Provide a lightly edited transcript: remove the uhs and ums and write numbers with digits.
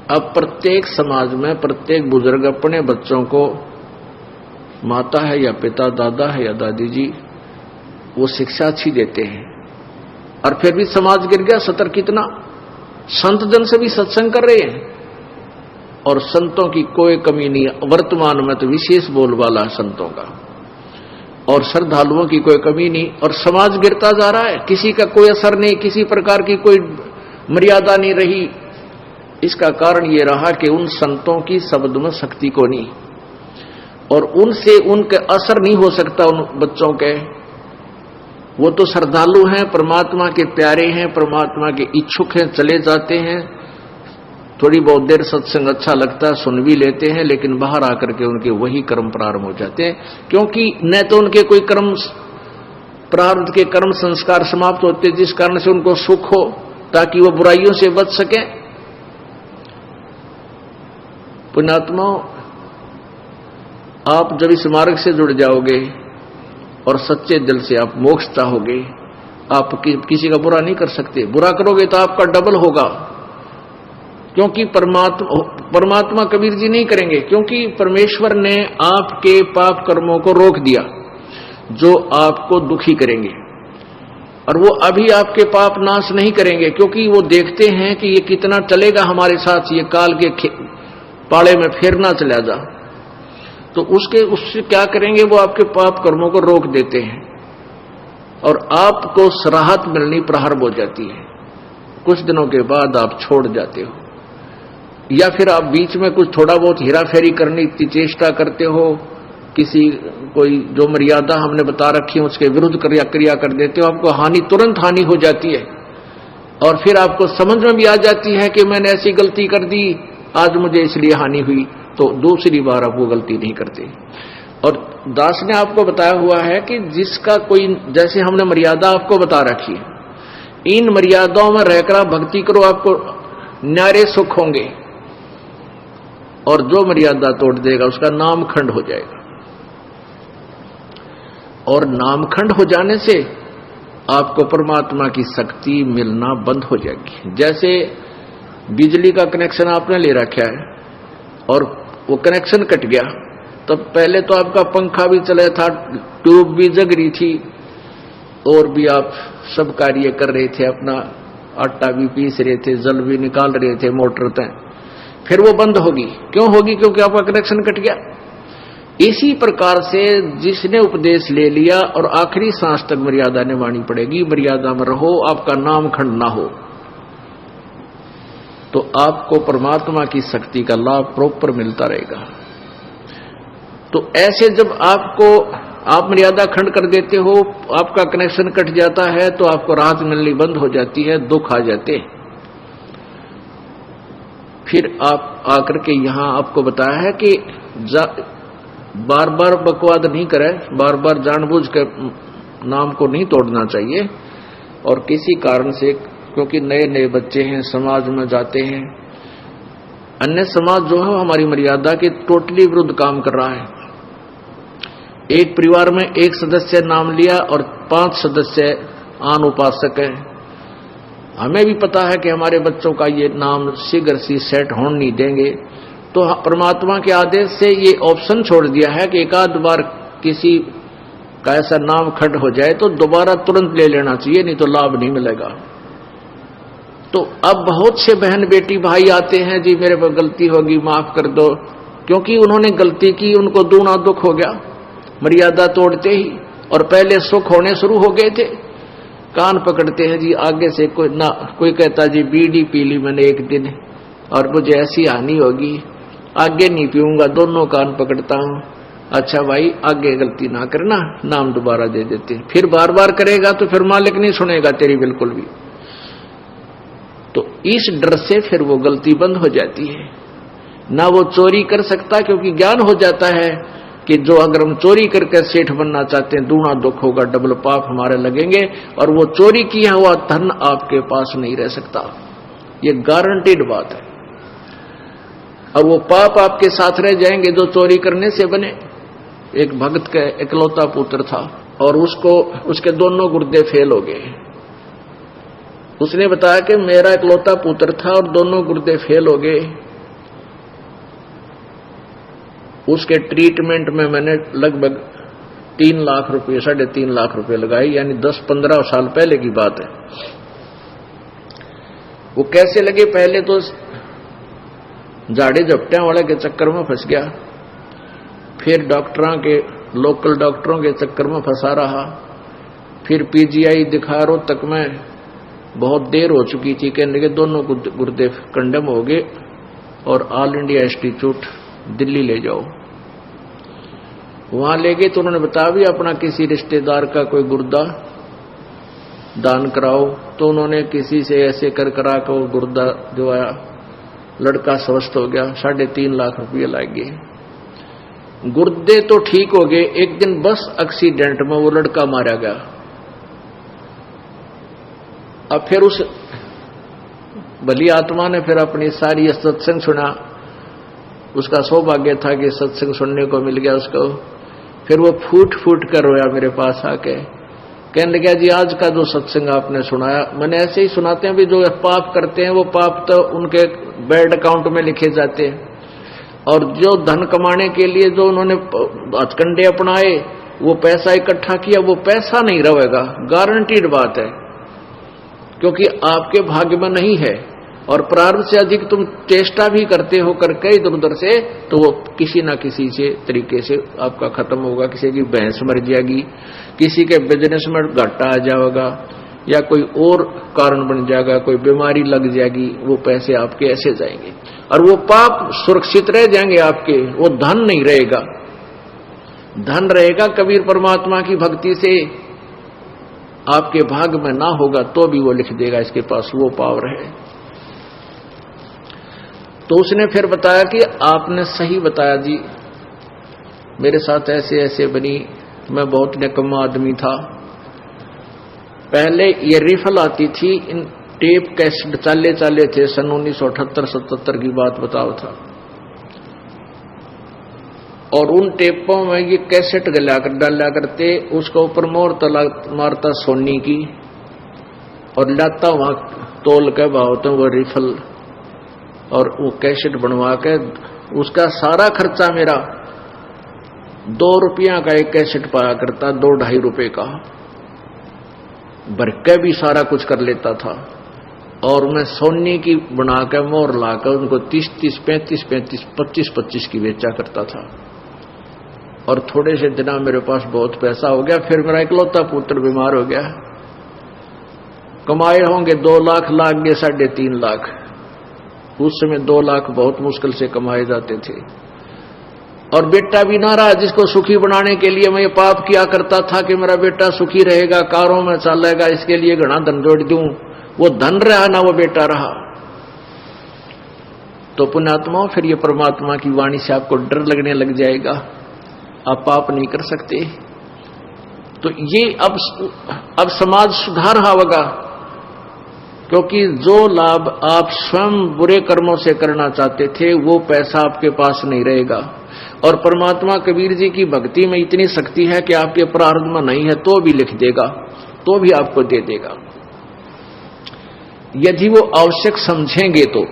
अब प्रत्येक समाज में प्रत्येक बुजुर्ग अपने बच्चों को, माता है या पिता, दादा है या दादी जी, वो शिक्षा अच्छी देते हैं, और फिर भी समाज गिर गया। सतर कितना संत जन से भी सत्संग कर रहे हैं, और संतों की कोई कमी नहीं। वर्तमान में तो विशेष बोलबाला है संतों का, और श्रद्धालुओं की कोई कमी नहीं, और समाज गिरता जा रहा है। किसी का कोई असर नहीं, किसी प्रकार की कोई मर्यादा नहीं रही। इसका कारण ये रहा कि उन संतों की शब्द में शक्ति को नहीं, और उनसे उनके असर नहीं हो सकता उन बच्चों के। वो तो श्रद्धालु हैं, परमात्मा के प्यारे हैं, परमात्मा के इच्छुक हैं, चले जाते हैं, थोड़ी बहुत देर सत्संग अच्छा लगता है, सुन भी लेते हैं, लेकिन बाहर आकर के उनके वही कर्म प्रारंभ हो जाते हैं, क्योंकि न तो उनके कोई कर्म प्रारब्ध के कर्म संस्कार समाप्त होते जिस कारण से उनको सुख हो, ताकि वो बुराइयों से बच सके। पुण्यात्माओं, आप जब इस मार्ग से जुड़ जाओगे और सच्चे दिल से आप मोक्ष चाहोगे, आप किसी का बुरा नहीं कर सकते। बुरा करोगे तो आपका डबल होगा, क्योंकि परमात्मा कबीर जी नहीं करेंगे, क्योंकि परमेश्वर ने आपके पाप कर्मों को रोक दिया जो आपको दुखी करेंगे, और वो अभी आपके पाप नाश नहीं करेंगे, क्योंकि वो देखते हैं कि ये कितना चलेगा हमारे साथ, ये काल के पाले में फिर ना चला जा। तो उससे क्या करेंगे, वो आपके पाप कर्मों को रोक देते हैं, और आपको राहत मिलनी प्रारंभ हो जाती है। कुछ दिनों के बाद आप छोड़ जाते हो, या फिर आप बीच में कुछ थोड़ा बहुत हेरा फेरी करने की चेष्टा करते हो, किसी कोई जो मर्यादा हमने बता रखी है उसके विरुद्ध क्रिया कर देते हो, आपको हानि, तुरंत हानि हो जाती है, और फिर आपको समझ में भी आ जाती है कि मैंने ऐसी गलती कर दी, आज मुझे इसलिए हानि हुई, तो दूसरी बार आप वो गलती नहीं करते। और दास ने आपको बताया हुआ है कि जिसका कोई, जैसे हमने मर्यादा आपको बता रखी है, इन मर्यादाओं में रहकर आप भक्ति करो, आपको न्यारे सुख होंगे, और जो मर्यादा तोड़ देगा उसका नामखंड हो जाएगा, और नामखंड हो जाने से आपको परमात्मा की शक्ति मिलना बंद हो जाएगी। जैसे बिजली का कनेक्शन आपने ले रखा है और वो कनेक्शन कट गया, तो पहले तो आपका पंखा भी चला था, ट्यूब भी जग रही थी, और भी आप सब कार्य कर रहे थे, अपना आटा भी पीस रहे थे, जल भी निकाल रहे थे मोटर तक, फिर वो बंद होगी। क्यों होगी? क्योंकि आपका कनेक्शन कट गया। इसी प्रकार से जिसने उपदेश ले लिया और आखिरी सांस तक मर्यादा निभानी पड़ेगी, मर्यादा में रहो, आपका नाम खंड ना हो, तो आपको परमात्मा की शक्ति का लाभ प्रॉपर मिलता रहेगा। तो ऐसे जब आप मर्यादा खंड कर देते हो, आपका कनेक्शन कट जाता है, तो आपको राहत मिलनी बंद हो जाती है, दुख आ जाते हैं। फिर आप आकर के यहां आपको बताया है कि बार बार बकवाद नहीं करें, बार बार जानबूझ कर नाम को नहीं तोड़ना चाहिए, और किसी कारण से, क्योंकि नए नए बच्चे हैं, समाज में जाते हैं, अन्य समाज जो है हमारी मर्यादा के टोटली विरुद्ध काम कर रहा है। एक परिवार में एक सदस्य नाम लिया और 5 सदस्य आन उपासक हैं। हमें भी पता है कि हमारे बच्चों का ये नाम शीघ्र सी सेट होने नहीं देंगे, तो परमात्मा के आदेश से ये ऑप्शन छोड़ दिया है कि एक आध बार किसी का ऐसा नाम खंड हो जाए तो दोबारा तुरंत ले लेना चाहिए, नहीं तो लाभ नहीं मिलेगा। तो अब बहुत से बहन बेटी भाई आते हैं, जी मेरे पर गलती होगी, माफ कर दो, क्योंकि उन्होंने गलती की, उनको दूना दुख हो गया मर्यादा तोड़ते ही, और पहले सुख होने शुरू हो गए थे। कान पकड़ते हैं जी, आगे से कोई कहता जी बीड़ी पी ली मैंने एक दिन और मुझे ऐसी हानि होगी, आगे नहीं पीऊंगा, दोनों कान पकड़ता हूं। अच्छा भाई, आगे गलती ना करना, नाम दोबारा दे देते। फिर बार बार करेगा तो फिर मालिक नहीं सुनेगा तेरी बिल्कुल भी। तो इस डर से फिर वो गलती बंद हो जाती है, ना वो चोरी कर सकता, क्योंकि ज्ञान हो जाता है कि जो अगर हम चोरी करके सेठ बनना चाहते हैं, दूना दुख होगा, डबल पाप हमारे लगेंगे, और वो चोरी किया हुआ धन आपके पास नहीं रह सकता, ये गारंटीड बात है। और वो पाप आपके साथ रह जाएंगे जो चोरी करने से बने। एक भक्त का इकलौता पुत्र था और उसके दोनों गुर्दे फेल हो गए। उसने बताया कि मेरा इकलौता पुत्र था और दोनों गुर्दे फेल हो गए, उसके ट्रीटमेंट में मैंने लगभग 3 लाख रुपए 3.5 लाख रुपए लगाए, यानी 10-15 साल पहले की बात है। वो कैसे लगे, पहले तो झाड़े झपटियां वाले के चक्कर में फंस गया, फिर लोकल डॉक्टरों के चक्कर में फंसा रहा, फिर पीजीआई दिखा रोहतक में बहुत देर हो चुकी थी, कहने के दोनों गुर्दे कंडम हो गए और ऑल इंडिया इंस्टीट्यूट दिल्ली ले जाओ। वहां ले गए तो उन्होंने बताया भी अपना किसी रिश्तेदार का कोई गुर्दा दान कराओ, तो उन्होंने किसी से ऐसे कर करा कर गुर्दा दिवाया, लड़का स्वस्थ हो गया, 3.5 लाख रुपये लग गए। गुर्दे तो ठीक हो गए, एक दिन बस एक्सीडेंट में वो लड़का मारा गया। अब फिर उस भली आत्मा ने फिर अपनी सारी सत्संग सुना, उसका सौभाग्य था कि सत्संग सुनने को मिल गया उसको। फिर वो फूट फूट कर रोया मेरे पास आके, कहने लगा जी आज का जो सत्संग आपने सुनाया, मैंने ऐसे ही सुनाते हैं भी जो पाप करते हैं वो पाप तो उनके बैड अकाउंट में लिखे जाते हैं, और जो धन कमाने के लिए जो उन्होंने हथकंडे अपनाए, वो पैसा इकट्ठा किया, वो पैसा नहीं रहेगा, गारंटीड बात है, क्योंकि आपके भाग्य में नहीं है। और प्रारब्ध से अधिक तुम चेष्टा भी करते हो करके इधर उधर से, तो वो किसी ना किसी से तरीके से आपका खत्म होगा। किसी की भैंस मर जाएगी, किसी के बिजनेस में घाटा आ जाएगा, या कोई और कारण बन जाएगा, कोई बीमारी लग जाएगी, वो पैसे आपके ऐसे जाएंगे और वो पाप सुरक्षित रह जाएंगे आपके, वो धन नहीं रहेगा। धन रहेगा कबीर परमात्मा की भक्ति से, आपके भाग में ना होगा तो भी वो लिख देगा, इसके पास वो पावर है। तो उसने फिर बताया कि आपने सही बताया जी, मेरे साथ ऐसे ऐसे बनी, मैं बहुत निकम्मा आदमी था। पहले ये रिफल आती थी, इन टेप कैसेट चाले थे, सन 1978-77 की बात बताओ था, और उन टेपों में ये कैसेट डाला करते, उसके ऊपर मोर मारता सोनी की और लाता वहां तोल के भावते वो रिफल, और वो कैसेट बनवा के उसका सारा खर्चा मेरा 2 रुपया का एक कैसेट पाया करता, 2-2.5 रुपए का भर के भी सारा कुछ कर लेता था। और मैं सोनी की बना के मोर लाकर उनको 30-30, 35-35, 25-25 की बेचा करता था। और थोड़े से दिना मेरे पास बहुत पैसा हो गया। फिर मेरा इकलौता पुत्र बीमार हो गया, कमाए होंगे 2 लाख, लाग गए 3.5 लाख। उस समय 2 लाख बहुत मुश्किल से कमाए जाते थे। और बेटा भी ना रहा, जिसको सुखी बनाने के लिए मैं ये पाप किया करता था कि मेरा बेटा सुखी रहेगा, कारों में चलेगा, इसके लिए घना धन जोड़ दूं, वो धन रहा ना वो बेटा रहा। तो पुण्यात्मा, फिर ये परमात्मा की वाणी से आपको डर लगने लग जाएगा, आप पाप नहीं कर सकते। तो ये अब समाज सुधार होगा, क्योंकि जो लाभ आप स्वयं बुरे कर्मों से करना चाहते थे वो पैसा आपके पास नहीं रहेगा। और परमात्मा कबीर जी की भक्ति में इतनी शक्ति है कि आपके प्रारब्ध में नहीं है तो भी लिख देगा, तो भी आपको दे देगा, यदि वो आवश्यक समझेंगे तो।